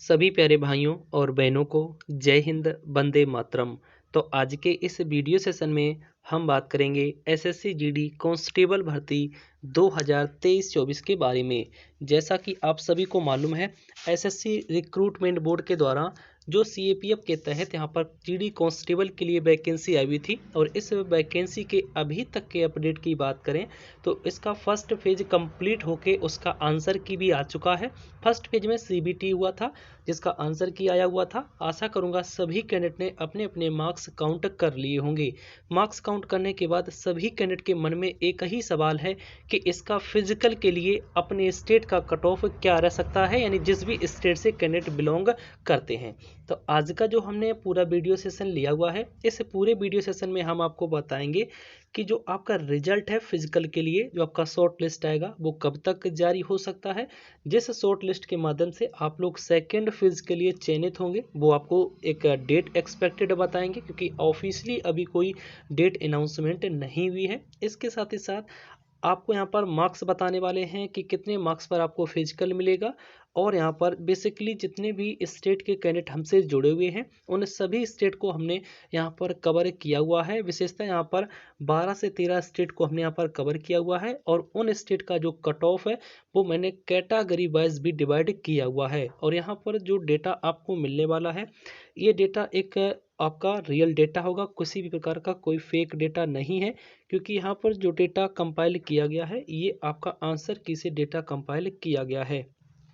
सभी प्यारे भाइयों और बहनों को जय हिंद, वंदे मातरम। तो आज के इस वीडियो सेशन में हम बात करेंगे एसएससी जीडी कांस्टेबल भर्ती 2023-24 के बारे में। जैसा कि आप सभी को मालूम है, एसएससी रिक्रूटमेंट बोर्ड के द्वारा जो सीएपीएफ के तहत यहाँ पर जीडी कांस्टेबल के लिए वैकेंसी आई हुई थी और इस वैकेंसी के अभी तक के अपडेट की बात करें तो इसका फर्स्ट फेज कंप्लीट होके उसका आंसर की भी आ चुका है। फर्स्ट फेज में सीबीटी हुआ था जिसका आंसर की आया हुआ था। आशा करूंगा सभी कैंडिडेट ने अपने अपने मार्क्स काउंट कर लिए होंगे। मार्क्स काउंट करने के बाद सभी कैंडिडेट के मन में एक ही सवाल है कि इसका फिजिकल के लिए अपने स्टेट का कट ऑफ क्या रह सकता है, यानी जिस भी स्टेट से कैंडिडेट बिलोंग करते हैं। तो आज का जो हमने पूरा वीडियो सेशन लिया हुआ है, इस पूरे वीडियो सेशन में हम आपको बताएंगे कि जो आपका रिजल्ट है फिजिकल के लिए, जो आपका शॉर्ट लिस्ट आएगा वो कब तक जारी हो सकता है, जिस शॉर्ट लिस्ट के माध्यम से आप लोग सेकेंड फेज के लिए चयनित होंगे वो आपको एक डेट एक्सपेक्टेड बताएंगे, क्योंकि ऑफिशियली अभी कोई डेट अनाउंसमेंट नहीं हुई है। इसके साथ ही साथ आपको यहाँ पर मार्क्स बताने वाले हैं कि कितने मार्क्स पर आपको फिजिकल मिलेगा, और यहाँ पर बेसिकली जितने भी स्टेट के कैंडिडेट हमसे जुड़े हुए हैं उन सभी स्टेट को हमने यहाँ पर कवर किया हुआ है। विशेषता यहाँ पर 12 से 13 स्टेट को हमने यहाँ पर कवर किया हुआ है, और उन स्टेट का जो कट ऑफ है वो मैंने कैटेगरी वाइज भी डिवाइड किया हुआ है। और यहाँ पर जो डेटा आपको मिलने वाला है ये डेटा एक आपका रियल डेटा होगा, किसी भी प्रकार का कोई फेक डेटा नहीं है, क्योंकि यहाँ पर जो डेटा कंपाइल किया गया है ये आपका आंसर की से डेटा कंपाइल किया गया है।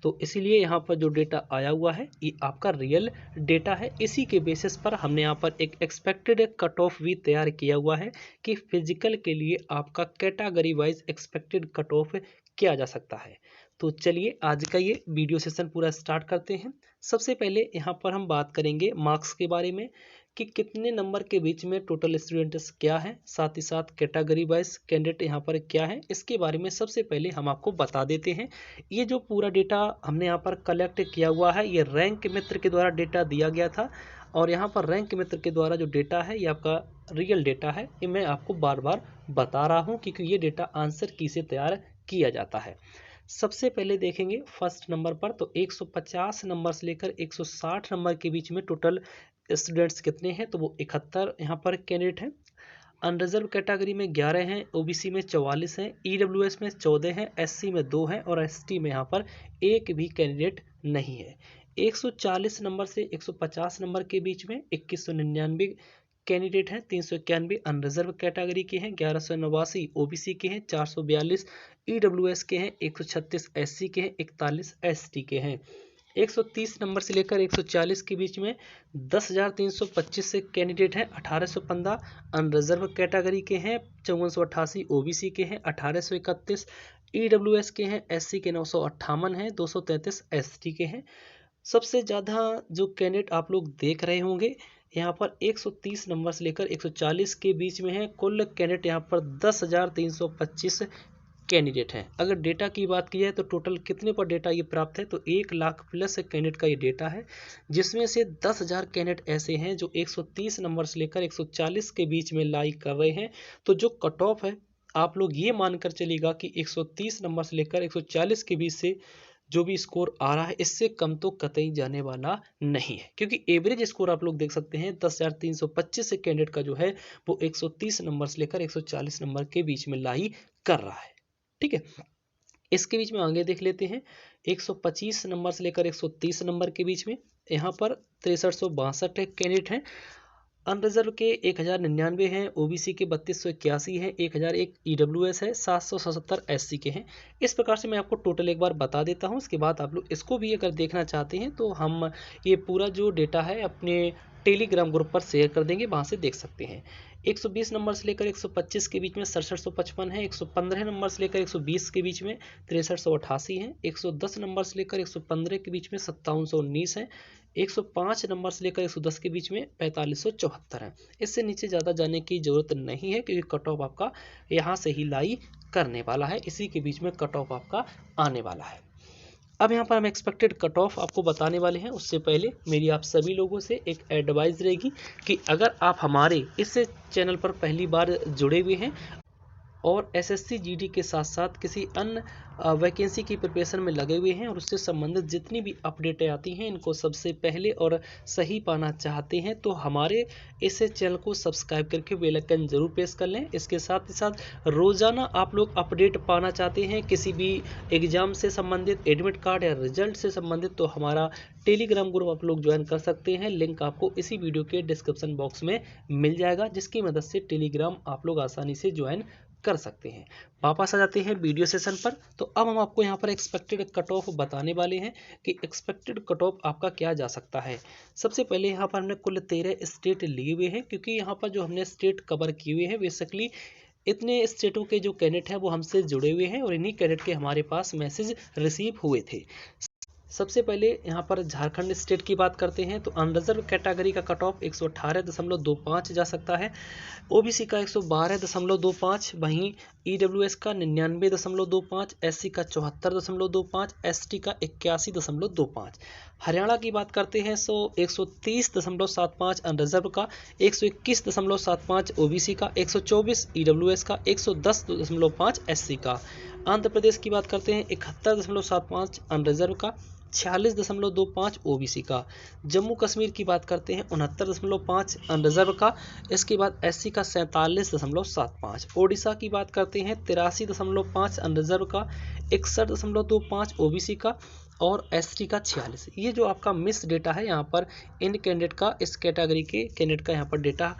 तो इसीलिए यहाँ पर जो डेटा आया हुआ है ये आपका रियल डेटा है। इसी के बेसिस पर हमने यहाँ पर एक एक्सपेक्टेड कट ऑफ भी तैयार किया हुआ है कि फिजिकल के लिए आपका category wise expected cut off किया जा सकता है। तो चलिए आज का ये वीडियो सेशन पूरा स्टार्ट करते हैं। सबसे पहले यहाँ पर हम बात करेंगे मार्क्स के बारे में कि कितने नंबर के बीच में टोटल स्टूडेंट्स क्या है, साथ ही साथ कैटेगरी वाइज कैंडिडेट यहाँ पर क्या है, इसके बारे में सबसे पहले हम आपको बता देते हैं। ये जो पूरा डेटा हमने यहाँ पर कलेक्ट किया हुआ है ये रैंक मित्र के द्वारा डेटा दिया गया था, और यहाँ पर रैंक मित्र के द्वारा जो डेटा है ये आपका रियल डेटा है। ये मैं आपको बार बार बता रहा हूँ क्योंकि ये डेटा आंसर की से तैयार किया जाता है। सबसे पहले देखेंगे फर्स्ट नंबर पर, तो 150 नंबर से लेकर 160 नंबर के बीच में टोटल स्टूडेंट्स कितने हैं, तो वो 71 यहाँ पर कैंडिडेट हैं। अनरिजर्व कैटेगरी में 11 हैं, ओबीसी में 44 हैं, ईडब्ल्यूएस में 14 हैं, एससी में 2 हैं और एसटी में यहाँ पर एक भी कैंडिडेट नहीं है। 140 नंबर से 150 नंबर के बीच में 2199 कैंडिडेट हैं, 391 अनरिजर्व कैटेगरी के हैं, 1189 ओबीसी के हैं, 442 ईडब्ल्यूएस के हैं, 136 एससी के हैं, 41 एसटी के हैं। 130 नंबर से लेकर 140 के बीच में 10,325 कैंडिडेट हैं, 1815 अनरिजर्व कैटेगरी के हैं, 5488 ओबीसी के हैं, 1831 ईडब्ल्यूएस के हैं, एससी के 958 हैं, 233 एसटी के हैं। सबसे ज़्यादा जो कैंडिडेट आप लोग देख रहे होंगे यहाँ पर 130 नंबर से लेकर 140 के बीच में है। कुल कैंडिडेट यहाँ पर 10,325 कैंडिडेट हैं। अगर डेटा की बात की जाए तो टोटल कितने पर डेटा ये प्राप्त है, तो 1 लाख प्लस कैंडिडेट का ये डेटा है, जिसमें से 10,000 कैंडिडेट ऐसे हैं जो 130 नंबर से लेकर 140 के बीच में लाई कर रहे हैं। तो जो कट ऑफ है आप लोग ये मानकर चलिएगा कि 130 नंबर से लेकर 140 के बीच से जो भी स्कोर आ रहा है इससे कम तो कतई जाने वाला नहीं है, क्योंकि एवरेज स्कोर आप लोग देख सकते हैं 10,325 कैंडिडेट का जो है वो 130 नंबर से लेकर 140 नंबर के बीच में लाई कर रहा है। ठीक है, इसके बीच में आगे देख लेते हैं 125 नंबर से लेकर 130 नंबर के बीच में यहाँ पर 6362 कैंडिडेट हैं। अनरिजर्व के 1099 हैं, ओबीसी के 3281 हैं, 1001 ईडब्ल्यूएस है, 777 एससी के हैं। इस प्रकार से मैं आपको टोटल एक बार बता देता हूं, उसके बाद आप लोग इसको भी अगर देखना चाहते हैं तो हम ये पूरा जो डेटा है अपने टेलीग्राम ग्रुप पर शेयर कर देंगे, वहां से देख सकते हैं। 120 नंबर से लेकर 125 के बीच में 6755 है, 115 नंबर से लेकर 120 के बीच में 6388 है, 110 नंबर से लेकर 115 के बीच में 5719 है, 105 नंबर से लेकर 110 के बीच में 4574 है। इससे नीचे ज़्यादा जाने की जरूरत नहीं है, क्योंकि कट ऑफ आपका यहाँ से ही लाई करने वाला है, इसी के बीच में कट ऑफ आपका आने वाला है। अब यहाँ पर हम एक्सपेक्टेड कट ऑफ आपको बताने वाले हैं, उससे पहले मेरी आप सभी लोगों से एक एडवाइस रहेगी कि अगर आप हमारे इस चैनल पर पहली बार जुड़े हुए हैं और एसएससी जीडी के साथ साथ किसी अन्य वैकेंसी की प्रिपरेशन में लगे हुए हैं और उससे संबंधित जितनी भी अपडेटें आती हैं इनको सबसे पहले और सही पाना चाहते हैं तो हमारे इस चैनल को सब्सक्राइब करके बेल आइकन जरूर प्रेस कर लें। इसके साथ ही साथ रोजाना आप लोग अपडेट पाना चाहते हैं किसी भी एग्जाम से संबंधित, एडमिट कार्ड या रिजल्ट से संबंधित, तो हमारा टेलीग्राम ग्रुप आप लोग ज्वाइन कर सकते हैं। लिंक आपको इसी वीडियो के डिस्क्रिप्शन बॉक्स में मिल जाएगा, जिसकी मदद से टेलीग्राम आप लोग आसानी से ज्वाइन कर सकते हैं। वापस आ जाते हैं वीडियो सेशन पर। तो अब हम आपको यहाँ पर एक्सपेक्टेड कट ऑफ बताने वाले हैं कि एक्सपेक्टेड कट ऑफ आपका क्या जा सकता है। सबसे पहले यहाँ पर हमने कुल 13 स्टेट लिए हुए हैं, क्योंकि यहाँ पर जो हमने स्टेट कवर किए हुए हैं बेसिकली इतने स्टेटों के जो कैंडिडेट हैं वो हमसे जुड़े हुए हैं और इन्हीं कैंडिडेट के हमारे पास मैसेज रिसीव हुए थे। सबसे पहले यहाँ पर झारखंड स्टेट की बात करते हैं तो अनरिजर्व कैटेगरी का कट ऑफ 118.25 जा सकता है, ओबीसी का 112.25, वहीं ईडब्ल्यूएस का 99.25, एससी का 74.25, एसटी का 81.25। हरियाणा की बात करते हैं तो 130.75 अनरिजर्व का, 121.75 ओबीसी का, 124 ईडब्ल्यूएस का, 110.5 एससी का। आंध्र प्रदेश की बात करते हैं 71.75 अनरिजर्व का, 46.25 ओबीसी का। जम्मू कश्मीर की बात करते हैं 69.5 अनरिजर्व का, इसके बाद एससी का 47.75। ओडिशा की बात करते हैं 83.5 अनरिजर्व का, 61.25 ओबीसी का और एसटी का 46। ये जो आपका मिस डेटा है यहाँ पर इन कैंडिडेट का, इस कैटेगरी के कैंडिडेट का यहाँ पर डेटा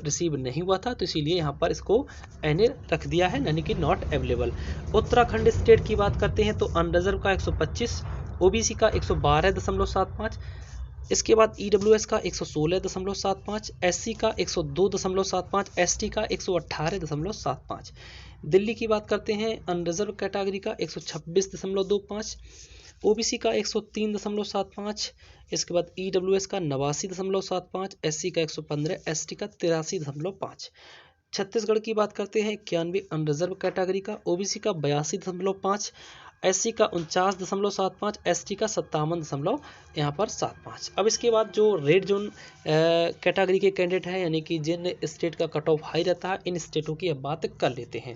रिसीव नहीं हुआ था, तो इसीलिए यहाँ पर इसको एनए रख दिया है, यानी कि नॉट अवेलेबल। उत्तराखंड स्टेट की बात करते हैं तो अनरिजर्व का 125, ओबीसी का 112.75, इसके बाद ईडब्ल्यूएस का 116.75, एससी का 102.75, एसटी का 118.75। दिल्ली की बात करते हैं अनरिजर्व कैटेगरी का 126.25, ओबीसी का 103.75, इसके बाद ईडब्ल्यूएस का 89.75, एससी का 115, एसटी का 83.5। छत्तीसगढ़ की बात करते हैं 91 अनरिजर्व कैटेगरी का, ओबीसी का 82.5, एससी का 49.75, एसटी का 57 यहाँ पर 75। अब इसके बाद जो रेड जोन कैटेगरी के कैंडिडेट हैं, यानी कि जिन स्टेट का कट ऑफ हाई रहता है, इन स्टेटों की अब बात कर लेते हैं।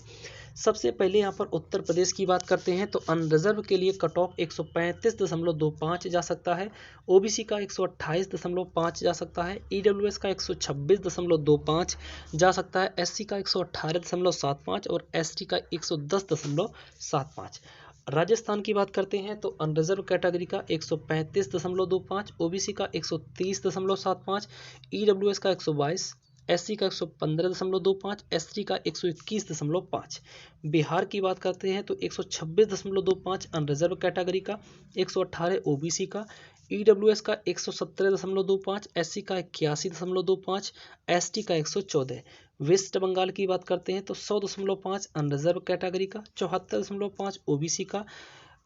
सबसे पहले यहाँ पर उत्तर प्रदेश की बात करते हैं तो अनरिजर्व के लिए कट ऑफ 135.25 जा सकता है, ओबीसी का 128.5 जा सकता है, ईडब्ल्यूएस का 126.25 जा सकता है, एससी का 118.75 और एसटी का 110.75। राजस्थान की बात करते हैं तो अनरिजर्व कैटेगरी का 135.25, ओबीसी का 130.75, ईडब्ल्यूएस का 122, एससी का 115.25, एसटी का 121.5। बिहार की बात करते हैं तो 126.25 अनरिजर्व कैटेगरी का, 118 ओबीसी का, ईडब्ल्यूएस का 117.25, एससी का 81.25, एसटी का 114। वेस्ट बंगाल की बात करते हैं तो 100.5 अनरिजर्व कैटेगरी का, 74.5 ओबीसी का,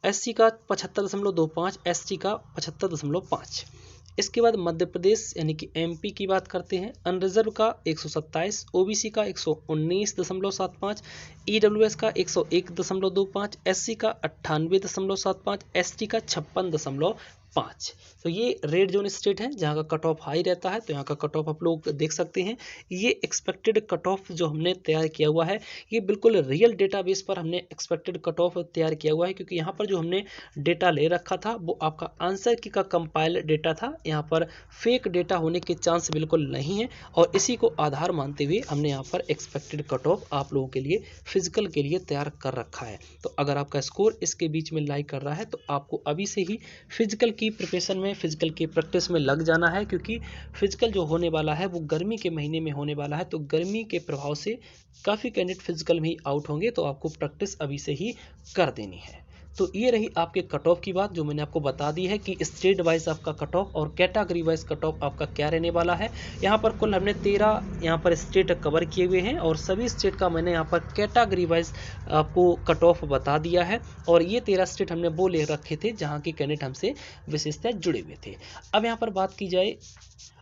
एससी का 75.25, एसटी का 75.5। इसके बाद मध्य प्रदेश यानी कि एमपी की बात करते हैं, अनरिजर्व का 127, ओबीसी का 119.75, ईडब्ल्यूएस का 101.25, एससी का 98.75, एसटी का 56.5। तो ये रेड जोन स्टेट है जहाँ का कट ऑफ हाई रहता है, तो यहाँ का कट ऑफ आप लोग देख सकते हैं। ये एक्सपेक्टेड कट ऑफ जो हमने तैयार किया हुआ है ये बिल्कुल रियल डेटाबेस पर हमने एक्सपेक्टेड कट ऑफ तैयार किया हुआ है, क्योंकि यहाँ पर जो हमने डेटा ले रखा था वो आपका आंसर की का कंपाइल डेटा था। यहाँ पर फेक डेटा होने के चांस बिल्कुल नहीं है और इसी को आधार मानते हुए हमने यहाँ पर एक्सपेक्टेड कट ऑफ आप लोगों के लिए फिजिकल के लिए तैयार कर रखा है। तो अगर आपका स्कोर इसके बीच में लाई कर रहा है तो आपको अभी से ही फिजिकल की प्रिपरेशन में, फिजिकल की प्रैक्टिस में लग जाना है, क्योंकि फिजिकल जो होने वाला है वो गर्मी के महीने में होने वाला है। तो गर्मी के प्रभाव से काफ़ी कैंडिडेट फिजिकल में ही आउट होंगे, तो आपको प्रैक्टिस अभी से ही कर देनी है। तो ये रही आपके कट ऑफ की बात जो मैंने आपको बता दी है कि स्टेट वाइज आपका कट ऑफ और कैटेगरी वाइज कट ऑफ आपका क्या रहने वाला है। यहाँ पर कुल हमने 13 यहाँ पर स्टेट कवर किए हुए हैं और सभी स्टेट का मैंने यहाँ पर कैटेगरी वाइज आपको कट ऑफ बता दिया है। और ये 13 स्टेट हमने वो ले रखे थे जहाँ के कैंडिडेट हमसे विशेषतः जुड़े हुए थे। अब यहाँ पर बात की जाए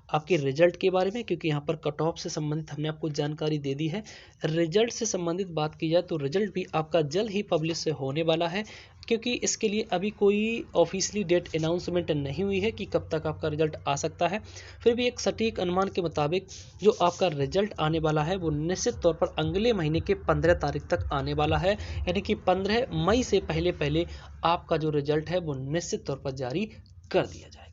आपके रिजल्ट के बारे में, क्योंकि यहाँ पर कट ऑफ से संबंधित हमने आपको जानकारी दे दी है। रिजल्ट से संबंधित बात की जाए तो रिजल्ट भी आपका जल्द ही पब्लिश होने वाला है, क्योंकि इसके लिए अभी कोई ऑफिशियली डेट अनाउंसमेंट नहीं हुई है कि कब तक आपका रिजल्ट आ सकता है। फिर भी एक सटीक अनुमान के मुताबिक जो आपका रिजल्ट आने वाला है वो निश्चित तौर पर अगले महीने के 15 तारीख तक आने वाला है, यानी कि 15 मई से पहले पहले आपका जो रिजल्ट है वो निश्चित तौर पर जारी कर दिया जाएगा।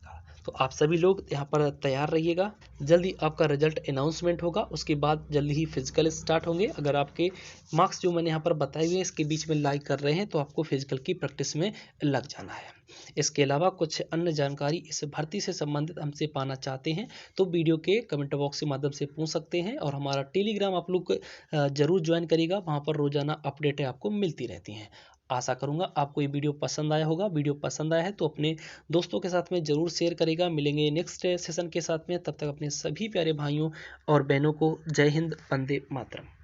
तो आप सभी लोग यहाँ पर तैयार रहिएगा, जल्दी आपका रिजल्ट अनाउंसमेंट होगा, उसके बाद जल्दी ही फिजिकल स्टार्ट होंगे। अगर आपके मार्क्स जो मैंने यहाँ पर बताए हुए हैं इसके बीच में लाइक कर रहे हैं तो आपको फिजिकल की प्रैक्टिस में लग जाना है। इसके अलावा कुछ अन्य जानकारी इस भर्ती से संबंधित हमसे पाना चाहते हैं तो वीडियो के कमेंट बॉक्स के माध्यम से पूछ सकते हैं, और हमारा टेलीग्राम आप लोग जरूर ज्वाइन करिएगा, वहाँ पर रोजाना अपडेटें आपको मिलती रहती हैं। आशा करूंगा आपको ये वीडियो पसंद आया होगा। वीडियो पसंद आया है तो अपने दोस्तों के साथ में जरूर शेयर करेगा। मिलेंगे नेक्स्ट सेशन के साथ में, तब तक अपने सभी प्यारे भाइयों और बहनों को जय हिंद, वंदे मातरम।